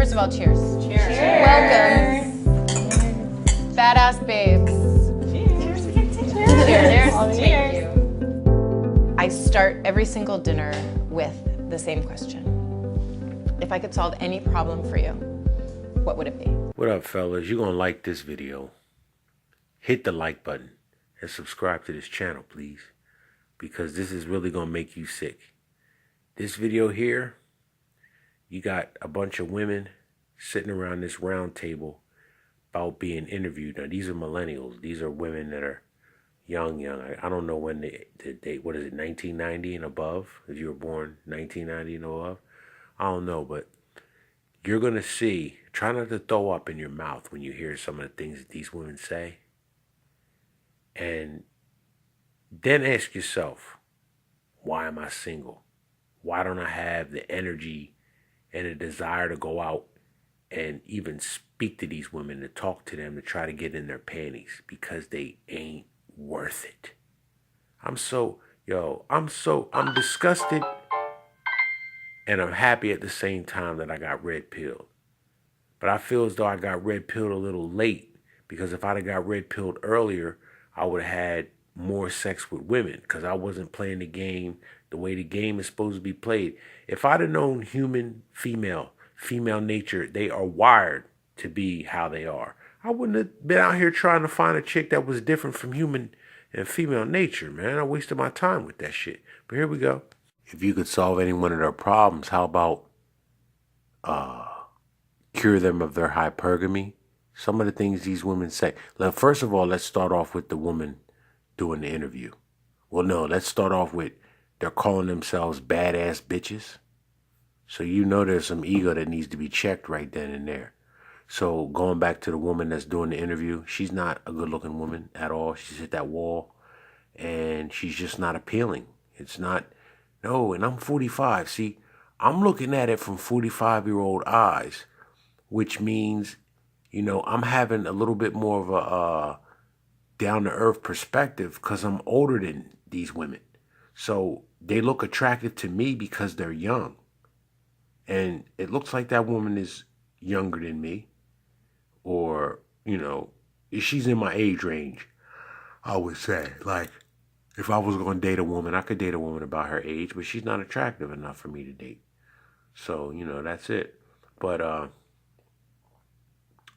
First of all, cheers. Cheers. Welcome. Badass babes. Cheers. Cheers. Thank you. I start every single dinner with the same question. If I could solve any problem for you, what would it be? What up, fellas? You're gonna like this video. Hit the like button and subscribe to this channel, please, because this is really gonna make you sick. This video here, you got a bunch of women sitting around this round table about being interviewed. Now, these are millennials. These are women that are young. I don't know when they what is it, 1990 and above? If you were born 1990 and above? I don't know, but you're going to see, try not to throw up in your mouth when you hear some of the things that these women say. And then ask yourself, why am I single? Why don't I have the energy and a desire to go out and even speak to these women, to talk to them, to try to get in their panties? Because they ain't worth it. I'm disgusted, and I'm happy at the same time that I got red pilled. But I feel as though I got red pilled a little late, because if I'd have got red pilled earlier, I would have had more sex with women, because I wasn't playing the game the way the game is supposed to be played. If I'd have known human female nature, they are wired to be how they are, I wouldn't have been out here trying to find a chick that was different from human and female nature, man. I wasted my time with that shit. But here we go. If you could solve any one of their problems, how about cure them of their hypergamy? Some of the things these women say. First of all, let's start off with the woman doing the interview. Well, no, let's start off with they're calling themselves badass bitches. So you know there's some ego that needs to be checked right then and there. So going back to the woman that's doing the interview, she's not a good-looking woman at all. She's hit that wall, and she's just not appealing. It's not, no, and I'm 45. See, I'm looking at it from 45-year-old eyes, which means, you know, I'm having a little bit more of a down-to-earth perspective because I'm older than these women. So they look attractive to me because they're young. And it looks like that woman is younger than me. Or, you know, she's in my age range, I would say. Like, if I was going to date a woman, I could date a woman about her age, but she's not attractive enough for me to date. So, you know, that's it. But,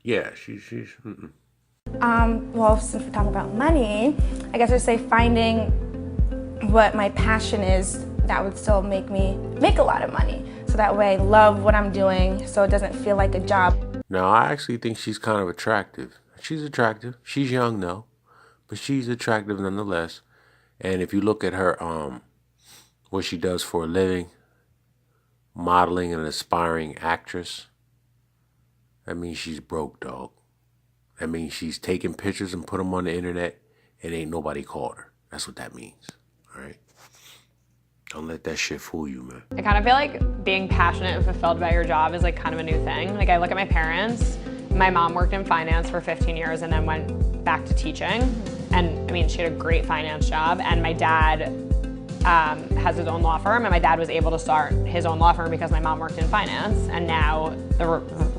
yeah, she's Well, since we're talking about money, I guess I'd say finding what my passion is that would still make me make a lot of money. So that way I love what I'm doing, so it doesn't feel like a job. Now, I actually think she's kind of attractive. She's attractive. She's young, though, but she's attractive nonetheless. And if you look at her, what she does for a living, modeling and aspiring actress, that means she's broke, dog. That means she's taking pictures and put them on the internet and ain't nobody called her. That's what that means, all right? Don't let that shit fool you, man. I kind of feel like being passionate and fulfilled by your job is like kind of a new thing. Like I look at my parents, my mom worked in finance for 15 years and then went back to teaching. And I mean, she had a great finance job, and my dad has his own law firm, and my dad was able to start his own law firm because my mom worked in finance, and now the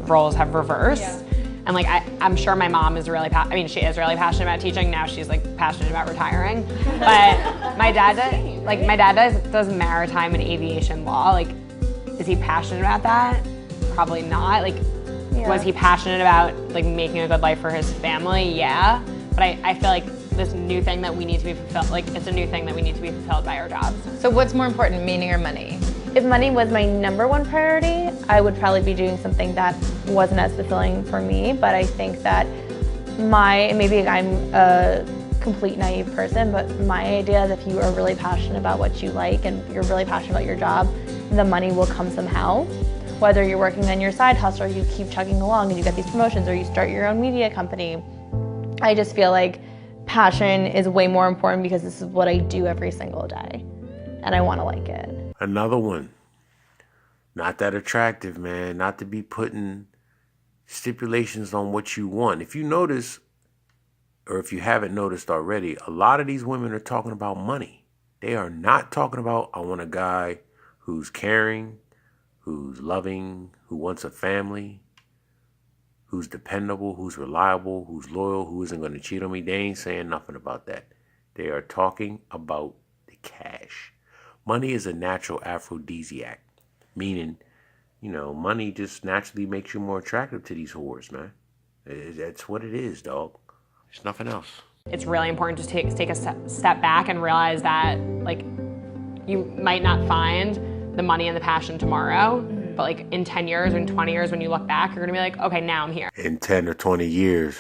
roles have reversed. Yeah. And like, I'm sure my mom is really, she is really passionate about teaching. Now she's like passionate about retiring. But my dad does maritime and aviation law. Like, is he passionate about that? Probably not. Like, yeah. Was he passionate about like making a good life for his family? Yeah. But I feel like this new thing that we need to be fulfilled, like it's a new thing that we need to be fulfilled by our jobs. So what's more important, meaning or money? If money was my #1 priority, I would probably be doing something that wasn't as fulfilling for me, but I think that maybe I'm a complete naive person, but my idea is if you are really passionate about what you like and you're really passionate about your job, the money will come somehow. Whether you're working on your side hustle or you keep chugging along and you get these promotions or you start your own media company, I just feel like passion is way more important because this is what I do every single day and I want to like it. Another one. Not that attractive, man. Not to be putting stipulations on what you want. If you notice, or if you haven't noticed already, a lot of these women are talking about money. They are not talking about, I want a guy who's caring, who's loving, who wants a family, who's dependable, who's reliable, who's loyal, who isn't going to cheat on me. They ain't saying nothing about that. They are talking about the cash. Money is a natural aphrodisiac, meaning, you know, money just naturally makes you more attractive to these whores, man. That's what it is, dog. There's nothing else. It's really important to take a step back and realize that, like, you might not find the money and the passion tomorrow, but like in 10 years or in 20 years when you look back, you're gonna be like, okay, now I'm here. In 10 or 20 years,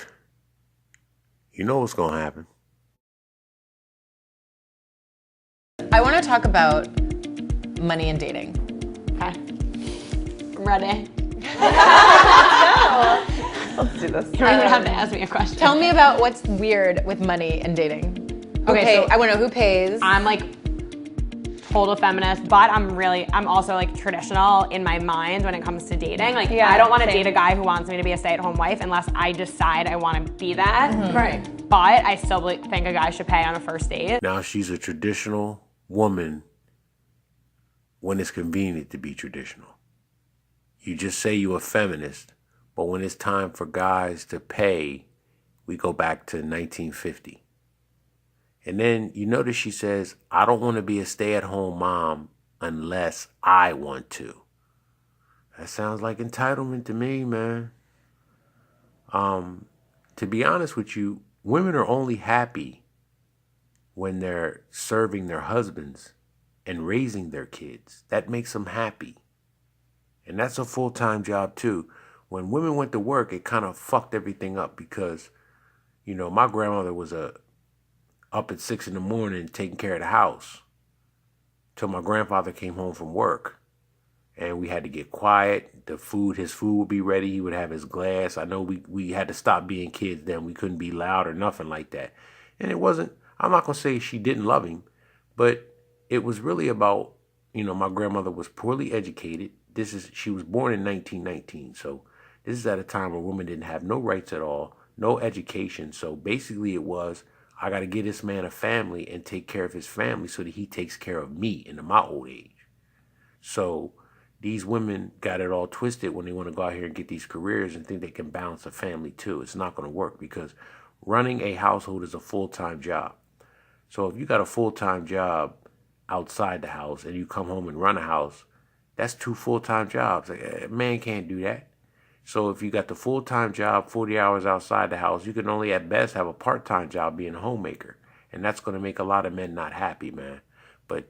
you know what's gonna happen. I want to talk about money and dating. Okay. I'm ready. Let's do this. You don't even have to ask me a question. Tell me about what's weird with money and dating. Okay, so I want to know who pays. I'm like total feminist, but I'm also like traditional in my mind when it comes to dating. Like, Yeah, I don't want to same. date a guy who wants me to be a stay-at-home wife unless I decide I want to be that. Right. But I still think a guy should pay on a first date. Now she's a traditional woman when it's convenient to be traditional. You just say you're a feminist, but when it's time for guys to pay, we go back to 1950. And then you notice she says, I don't want to be a stay-at-home mom unless I want to. That sounds like entitlement to me, man. To be honest with you, women are only happy when they're serving their husbands and raising their kids. That makes them happy. And that's a full-time job too. When women went to work, it kind of fucked everything up because, you know, my grandmother was up at 6 a.m. taking care of the house till my grandfather came home from work. And we had to get quiet. His food would be ready. He would have his glass. I know we had to stop being kids then. We couldn't be loud or nothing like that. And it wasn't, I'm not going to say she didn't love him, but it was really about, you know, my grandmother was poorly educated. She was born in 1919. So this is at a time where women didn't have no rights at all, no education. So basically it was, I got to get this man a family and take care of his family so that he takes care of me into my old age. So these women got it all twisted when they want to go out here and get these careers and think they can balance a family too. It's not going to work because running a household is a full-time job. So if you got a full-time job outside the house and you come home and run a house, that's 2 full-time jobs. A man can't do that. So if you got the full-time job, 40 hours outside the house, you can only at best have a part-time job being a homemaker. And that's going to make a lot of men not happy, man. But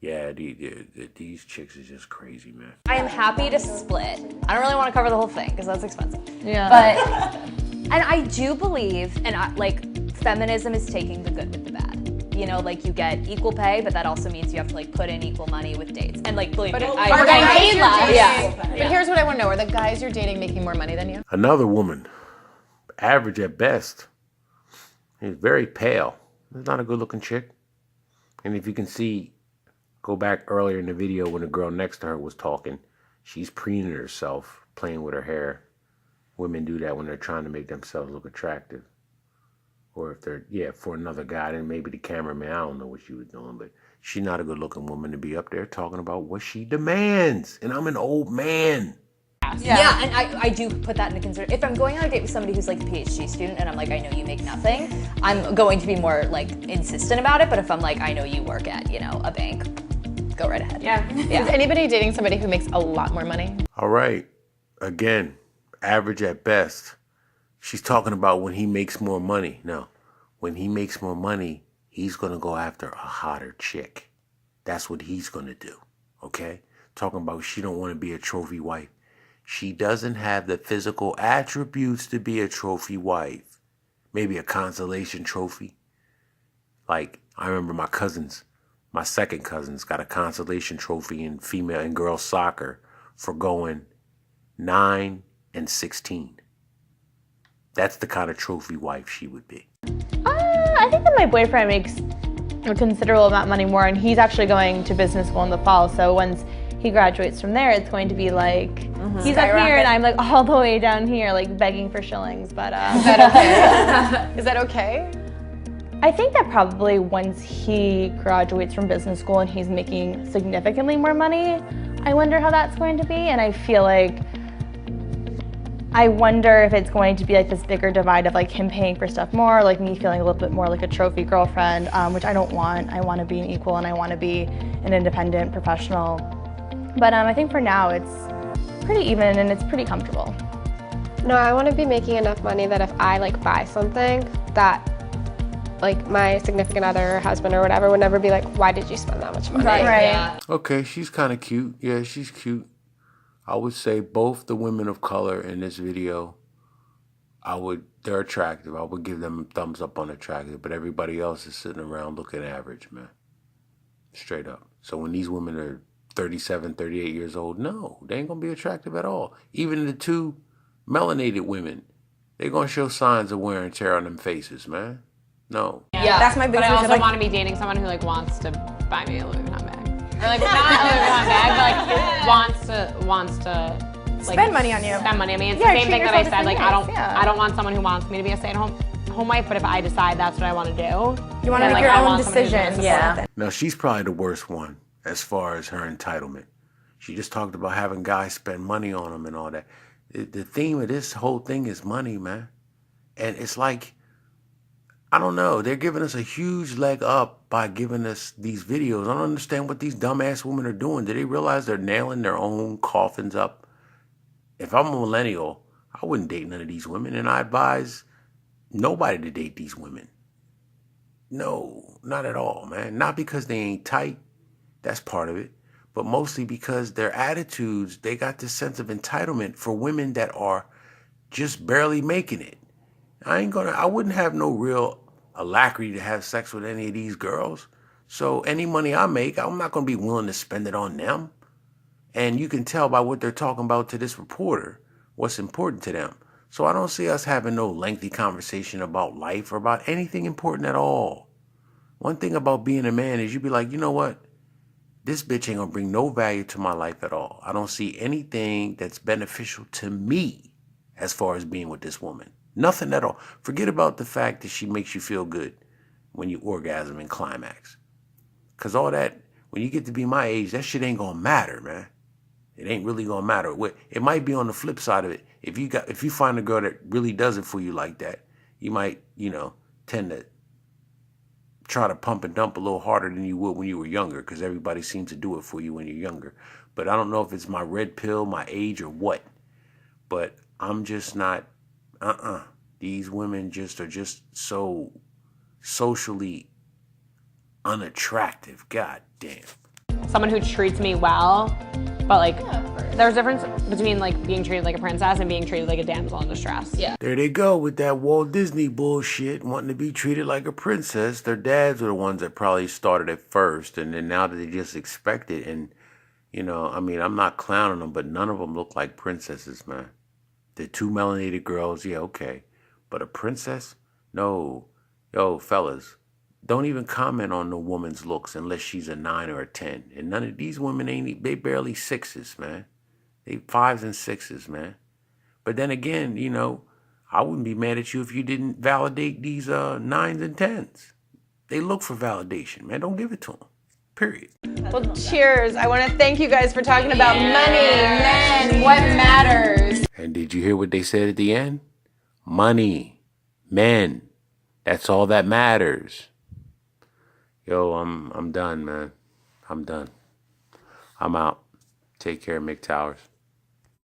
yeah, these chicks is just crazy, man. I am happy to split. I don't really want to cover the whole thing because that's expensive. Yeah. But, and I do believe, like, feminism is taking the good with the bad. You know, like, you get equal pay, but that also means you have to, like, put in equal money with dates. And, like, believe me, Are the I guys paid you're less. dating- Yeah. But here's what I want to know. Are the guys you're dating making more money than you? Another woman, average at best, is very pale. It's not a good-looking chick. And if you can see, go back earlier in the video when the girl next to her was talking, she's preening herself, playing with her hair. Women do that when they're trying to make themselves look attractive. Or if they're, for another guy, then maybe the cameraman, I don't know what she was doing, but she's not a good-looking woman to be up there talking about what she demands. And I'm an old man. Yeah, and I do put that into consideration. If I'm going on a date with somebody who's like a PhD student and I'm like, I know you make nothing, I'm going to be more like insistent about it. But if I'm like, I know you work at, you know, a bank, go right ahead. Yeah. Is anybody dating somebody who makes a lot more money? All right. Again, average at best. She's talking about when he makes more money. No, when he makes more money, he's going to go after a hotter chick. That's what he's going to do. Okay? Talking about she don't want to be a trophy wife. She doesn't have the physical attributes to be a trophy wife. Maybe a consolation trophy. Like, I remember my second cousins got a consolation trophy in female and girls soccer for going 9 and 16. That's the kind of trophy wife she would be. I think that my boyfriend makes a considerable amount of money more, and he's actually going to business school in the fall. So once he graduates from there, it's going to be like he's up here and I'm like all the way down here, like begging for shillings. But Is that okay? Is that okay? I think that probably once he graduates from business school and he's making significantly more money, I wonder how that's going to be, and I feel like I wonder if it's going to be like this bigger divide of like him paying for stuff more, like me feeling a little bit more like a trophy girlfriend, which I don't want. I want to be an equal and I want to be an independent professional. But I think for now it's pretty even and it's pretty comfortable. No, I want to be making enough money that if I like buy something that like my significant other or husband or whatever would never be like, why did you spend that much money? Right. Yeah. Okay, she's kind of cute. Yeah, she's cute. I would say both the women of color in this video, they're attractive. I would give them a thumbs up on attractive, but everybody else is sitting around looking average, man. Straight up. So when these women are 37, 38 years old, no, they ain't gonna be attractive at all. Even the two melanated women, they're gonna show signs of wear and tear on them faces, man. No. Yeah. That's my But biggest I reason. also want to be dating someone who like wants to buy me a Louis Vuitton bag. Or like not a Louis Vuitton bag, but like wants to like, Spend money on you. Spend money. I mean, it's Yeah, the same treat thing that I yourself the said. same Like way, yeah. I don't want someone who wants me to be a stay-at-home wife. But if I decide that's what I want to do, You want to then, make like, your I own want someone who's gonna decisions. support Yeah. Now, she's probably the worst one as far as her entitlement. She just talked about having guys spend money on them and all that. The theme of this whole thing is money, man. And it's like, I don't know, they're giving us a huge leg up by giving us these videos. I don't understand what these dumbass women are doing. Do they realize they're nailing their own coffins up? If I'm a millennial, I wouldn't date none of these women, and I advise nobody to date these women. No, not at all, man. Not because they ain't tight. That's part of it. But mostly because their attitudes, they got this sense of entitlement for women that are just barely making it. I wouldn't have no real alacrity to have sex with any of these girls. So any money I make, I'm not going to be willing to spend it on them. And you can tell by what they're talking about to this reporter what's important to them. So I don't see us having no lengthy conversation about life or about anything important at all. One thing about being a man is you be like, you know what? This bitch ain't gonna bring no value to my life at all. I don't see anything that's beneficial to me as far as being with this woman. Nothing at all. Forget about the fact that she makes you feel good when you orgasm and climax. Because all that, when you get to be my age, that shit ain't gonna matter, man. It ain't really gonna matter. It might be on the flip side of it. If you find a girl that really does it for you like that, you might, tend to try to pump and dump a little harder than you would when you were younger, because everybody seems to do it for you when you're younger. But I don't know if it's my red pill, my age, or what. But I'm just not, These women are just so socially unattractive. God damn. someone who treats me well, but like there's a difference between like being treated like a princess and being treated like a damsel in distress. Yeah. There they go with that Walt Disney bullshit, wanting to be treated like a princess. Their dads were the ones that probably started it first, and then now that they just expect it. And, I'm not clowning them, but none of them look like princesses, man. The two melanated girls, yeah, okay. But a princess? No. Yo, fellas, don't even comment on no woman's looks unless she's a 9 or a 10. And none of these women they barely 6s, man. They 5s and 6s, man. But then again, I wouldn't be mad at you if you didn't validate these 9s and 10s. They look for validation, man. Don't give it to them. Period. Well, cheers. I want to thank you guys for talking about money, men, what matters. And did you hear what they said at the end? Money, men. That's all that matters. Yo, I'm done, man. I'm done. I'm out. Take care, Mick Towers.